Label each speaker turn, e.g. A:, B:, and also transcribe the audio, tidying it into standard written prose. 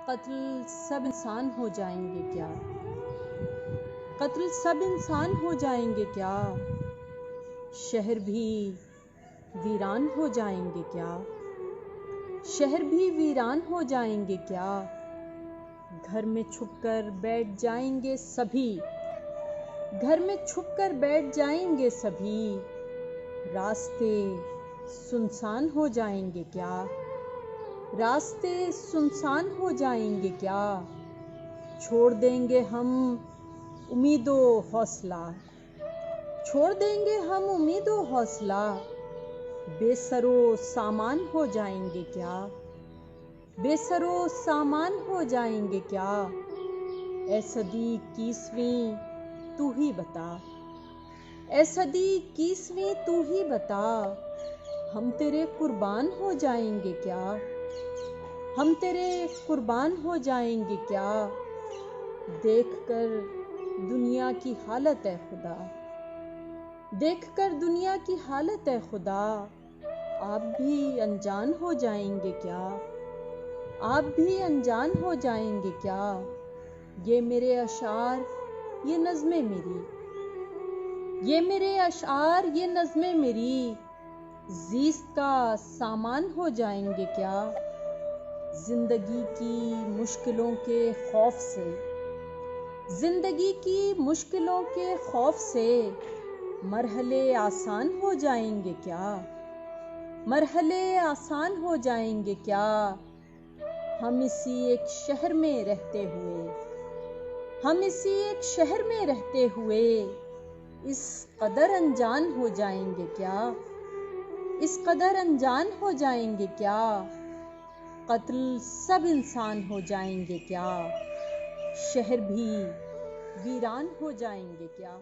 A: कत्ल सब इंसान हो जाएंगे क्या? कत्ल सब इंसान हो जाएंगे क्या? शहर भी वीरान हो जाएंगे क्या? शहर भी वीरान हो जाएंगे क्या? घर में छुपकर बैठ जाएंगे सभी, घर में छुपकर बैठ जाएंगे सभी। रास्ते सुनसान हो जाएंगे क्या? रास्ते सुनसान हो जाएंगे क्या? छोड़ देंगे हम उम्मीदो हौसला, छोड़ देंगे हम उम्मीदो हौसला। बेसरो सामान हो जाएंगे क्या? बेसरो सामान हो जाएंगे क्या? ऐ सदी 21वीं तू ही बता, ऐ सदी 21वीं तू ही बता। हम तेरे कुर्बान हो जाएंगे क्या? हम तेरे कुर्बान हो जाएंगे क्या? देखकर दुनिया की हालत है खुदा, देखकर दुनिया की हालत है खुदा। आप भी अनजान हो जाएंगे क्या? आप भी अनजान हो जाएंगे क्या? ये मेरे अशार, ये नज़्में मेरी, ये मेरे अशार, ये नज़्में मेरी। ज़ीस्त का सामान हो जाएंगे क्या? जिंदगी की मुश्किलों के खौफ से, जिंदगी की मुश्किलों के खौफ से मरहले आसान हो जाएंगे क्या? मरहले आसान हो जाएंगे क्या? हम इसी एक शहर में रहते हुए, हम इसी एक शहर में रहते हुए इस कदर अनजान हो जाएंगे क्या? इस कदर अनजान हो जाएंगे क्या? कत्ल सब इंसान हो जाएंगे क्या? शहर भी वीरान हो जाएंगे क्या?